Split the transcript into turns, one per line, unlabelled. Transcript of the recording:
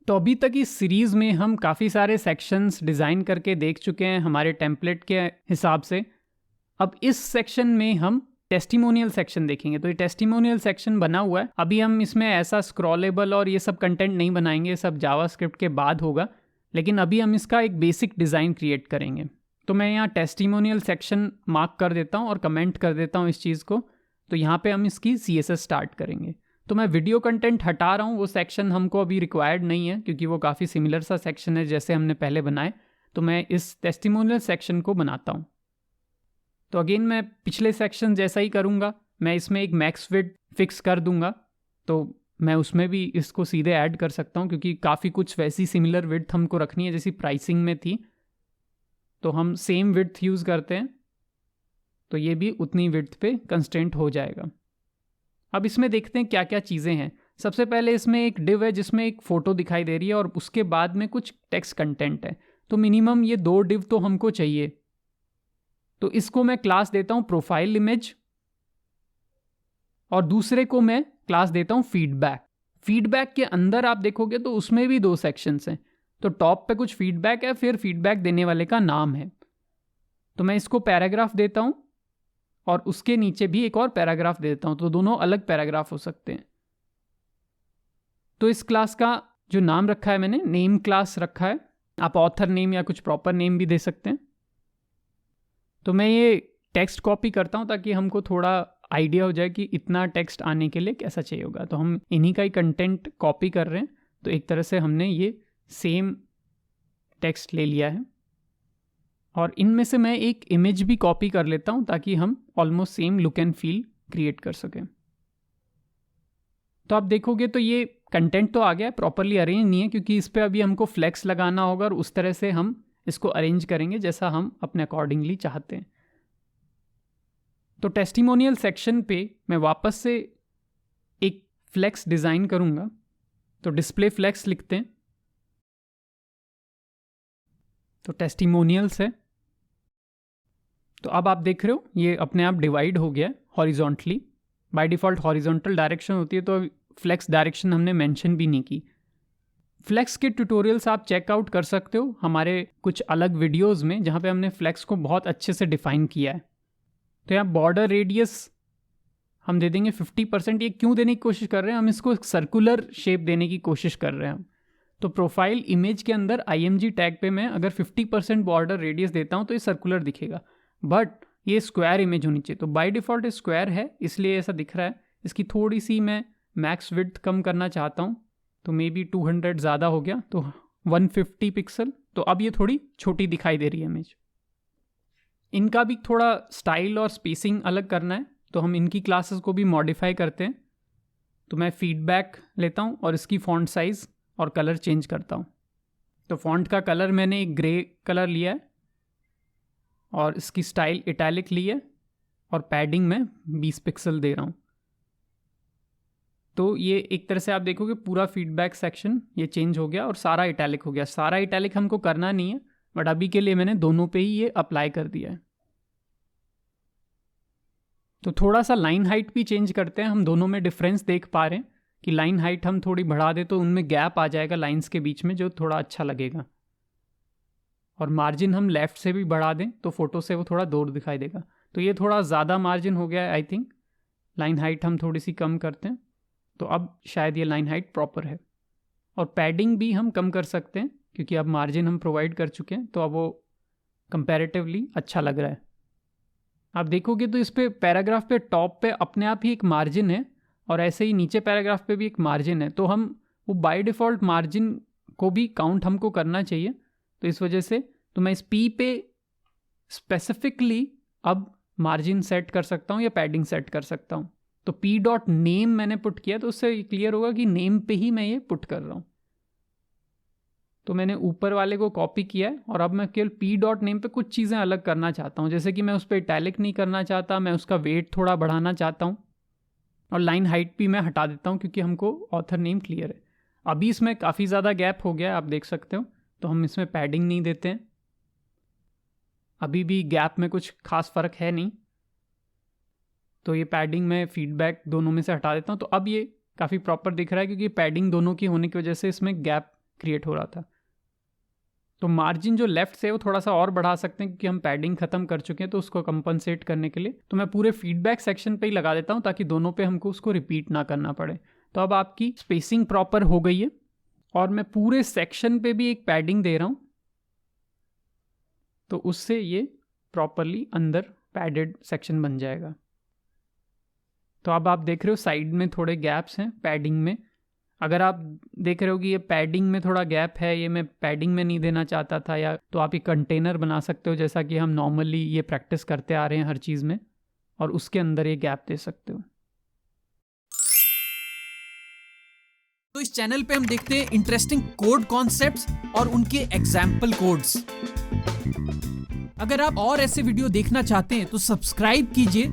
तो अभी तक इस सीरीज़ में हम काफ़ी सारे सेक्शंस डिज़ाइन करके देख चुके हैं हमारे टेम्पलेट के हिसाब से। अब इस सेक्शन में हम टेस्टिमोनियल सेक्शन देखेंगे। तो ये टेस्टिमोनियल सेक्शन बना हुआ है। अभी हम इसमें ऐसा स्क्रॉलेबल और ये सब कंटेंट नहीं बनाएंगे, ये सब जावास्क्रिप्ट के बाद होगा, लेकिन अभी हम इसका एक बेसिक डिज़ाइन क्रिएट करेंगे। तो मैं यहाँ टेस्टिमोनियल सेक्शन मार्क कर देता हूँ और कमेंट कर देता हूँ इस चीज़ को। तो यहाँ पे हम इसकी CSS स्टार्ट करेंगे। तो मैं वीडियो कंटेंट हटा रहा हूँ, वो सेक्शन हमको अभी रिक्वायर्ड नहीं है क्योंकि वो काफ़ी सिमिलर सा सेक्शन है जैसे हमने पहले बनाए। तो मैं इस टेस्टिमोनियल सेक्शन को बनाता हूँ। तो अगेन मैं पिछले सेक्शन जैसा ही करूँगा, मैं इसमें एक मैक्स विड्थ फिक्स कर दूंगा। तो मैं उसमें भी इसको सीधे ऐड कर सकता हूँ क्योंकि काफ़ी कुछ वैसी सिमिलर विड्थ हमको रखनी है जैसी प्राइसिंग में थी। तो हम सेम विड्थ यूज़ करते हैं, तो ये भी उतनी विड्थ पे कंस्ट्रेंट हो जाएगा। अब इसमें देखते हैं क्या क्या चीज़ें हैं। सबसे पहले इसमें एक डिव है जिसमें एक फ़ोटो दिखाई दे रही है और उसके बाद में कुछ टेक्स्ट कंटेंट है। तो मिनिमम ये 2 डिव तो हमको चाहिए। तो इसको मैं क्लास देता हूँ प्रोफाइल इमेज और दूसरे को मैं क्लास देता हूँ फीडबैक। फीडबैक के अंदर आप देखोगे तो उसमें भी 2 सेक्शंस हैं। तो टॉप पे कुछ फीडबैक है, फिर फीडबैक देने वाले का नाम है। तो मैं इसको पैराग्राफ देता हूँ और उसके नीचे भी एक और पैराग्राफ देता हूँ, तो दोनों अलग पैराग्राफ हो सकते हैं। तो इस क्लास का जो नाम रखा है मैंने, नेम क्लास रखा है। आप ऑथर नेम या कुछ प्रॉपर नेम भी दे सकते हैं। तो मैं ये टेक्स्ट कॉपी करता हूँ ताकि हमको थोड़ा आइडिया हो जाए कि इतना टेक्स्ट आने के लिए कैसा चाहिए होगा। तो हम इन्हीं का ही कंटेंट कॉपी कर रहे हैं। तो एक तरह से हमने ये सेम टेक्स्ट ले लिया है और इनमें से मैं एक इमेज भी कॉपी कर लेता हूँ ताकि हम almost same look and feel create कर सकें। तो आप देखोगे तो ये कंटेंट तो आ गया, प्रॉपरली अरेंज नहीं है क्योंकि इस पर अभी हमको फ्लेक्स लगाना होगा और उस तरह से हम इसको अरेंज करेंगे जैसा हम अपने अकॉर्डिंगली चाहते हैं। तो टेस्टिमोनियल सेक्शन पे मैं वापस से एक फ्लेक्स डिज़ाइन करूँगा। तो डिस्प्ले फ्लेक्स लिखते हैं। तो टेस्टिमोनियल्स है। तो अब आप देख रहे हो ये अपने आप डिवाइड हो गया horizontally. By default horizontal direction होती है, तो फ्लेक्स डायरेक्शन हमने मेंशन भी नहीं की। फ्लेक्स के ट्यूटोरियल्स आप चेकआउट कर सकते हो हमारे कुछ अलग वीडियोस में जहाँ पे हमने फ्लेक्स को बहुत अच्छे से डिफाइन किया है। तो यहाँ बॉर्डर रेडियस हम दे देंगे 50%। ये क्यों देने की कोशिश कर रहे हैं? हम इसको सर्कुलर शेप देने की कोशिश कर रहे हैं हम। तो प्रोफाइल इमेज के अंदर IMG टैग पे मैं अगर 50% बॉर्डर रेडियस देता हूँ तो ये सर्कुलर दिखेगा, बट ये स्क्वायर इमेज होनी चाहिए। तो बाय डिफ़ॉल्ट स्क्वायर है इसलिए ऐसा दिख रहा है। इसकी थोड़ी सी मैं मैक्स विड्थ कम करना चाहता हूँ, तो मे बी 200 ज़्यादा हो गया, तो 150 पिक्सल। तो अब ये थोड़ी छोटी दिखाई दे रही है इमेज। इनका भी थोड़ा स्टाइल और स्पेसिंग अलग करना है, तो हम इनकी क्लासेस को भी मॉडिफाई करते हैं। तो मैं फीडबैक लेता हूँ और इसकी फॉन्ट साइज़ और कलर चेंज करता हूँ। तो फॉन्ट का कलर मैंने एक ग्रे कलर लिया है और इसकी स्टाइल इटैलिक ली है और पैडिंग में 20 पिक्सल दे रहा हूँ। तो ये एक तरह से आप देखोगे पूरा फीडबैक सेक्शन ये चेंज हो गया और सारा इटैलिक हो गया। सारा इटैलिक हमको करना नहीं है, बट अभी के लिए मैंने दोनों पे ही ये अप्लाई कर दिया है। तो थोड़ा सा लाइन हाइट भी चेंज करते हैं। हम दोनों में डिफरेंस देख पा रहे हैं कि लाइन हाइट हम थोड़ी बढ़ा दें तो उनमें गैप आ जाएगा लाइंस के बीच में, जो थोड़ा अच्छा लगेगा। और मार्जिन हम लेफ़्ट से भी बढ़ा दें तो फोटो से वो थोड़ा दूर दिखाई देगा। तो ये थोड़ा ज़्यादा मार्जिन हो गया है आई थिंक। लाइन हाइट हम थोड़ी सी कम करते हैं, तो अब शायद ये लाइन हाइट प्रॉपर है। और पैडिंग भी हम कम कर सकते हैं क्योंकि अब मार्जिन हम प्रोवाइड कर चुके हैं, तो अब वो कंपैरेटिवली अच्छा लग रहा है। आप देखोगे तो इस पे पैराग्राफ पे टॉप पे अपने आप ही एक मार्जिन है और ऐसे ही नीचे पैराग्राफ पे भी एक मार्जिन है। तो हम वो बाय डिफ़ॉल्ट मार्जिन को भी काउंट हमको करना चाहिए। तो इस वजह से तो मैं इस P पे स्पेसिफिकली अब मार्जिन सेट कर सकता हूँ या पैडिंग सेट कर सकता हूँ। तो P.name मैंने पुट किया, तो उससे क्लियर होगा कि नेम पे ही मैं ये पुट कर रहा हूँ। तो मैंने ऊपर वाले को कॉपी किया है और अब मैं केवल P.name पे कुछ चीज़ें अलग करना चाहता हूँ, जैसे कि मैं उस पर इटैलिक नहीं करना चाहता, मैं उसका वेट थोड़ा बढ़ाना चाहता हूँ और लाइन हाइट भी मैं हटा देता हूँ क्योंकि हमको ऑथर नेम क्लियर है। अभी इसमें काफ़ी ज़्यादा गैप हो गया है, आप देख सकते हो। तो हम इसमें पैडिंग नहीं देते हैं, अभी भी गैप में कुछ खास फ़र्क है नहीं। तो ये पैडिंग में फीडबैक दोनों में से हटा देता हूँ। तो अब ये काफ़ी प्रॉपर दिख रहा है क्योंकि पैडिंग दोनों की होने की वजह से इसमें गैप क्रिएट हो रहा था। तो मार्जिन जो लेफ्ट से वो थोड़ा सा और बढ़ा सकते हैं क्योंकि हम पैडिंग ख़त्म कर चुके हैं, तो उसको कंपनसेट करने के लिए तो मैं पूरे फीडबैक सेक्शन पे ही लगा देता हूँ ताकि दोनों पे हमको उसको रिपीट ना करना पड़े। तो अब आपकी स्पेसिंग प्रॉपर हो गई है और मैं पूरे सेक्शन पे भी एक पैडिंग दे रहा हूँ, तो उससे ये प्रॉपरली अंदर पैडेड सेक्शन बन जाएगा। तो अब आप देख रहे हो साइड में थोड़े गैप्स हैं पैडिंग में। अगर आप देख रहे हो कि ये पैडिंग में थोड़ा गैप है, ये मैं पैडिंग में नहीं देना चाहता था, या तो आप ये कंटेनर बना सकते हो जैसा कि हम नॉर्मली ये प्रैक्टिस करते आ रहे हैं हर चीज़ में, और उसके अंदर ये गैप दे सकते हो।
तो इस चैनल पे हम देखते हैं इंटरेस्टिंग कोड कॉन्सेप्ट्स और उनके एग्जाम्पल कोड्स। अगर आप और ऐसे वीडियो देखना चाहते हैं तो सब्सक्राइब कीजिए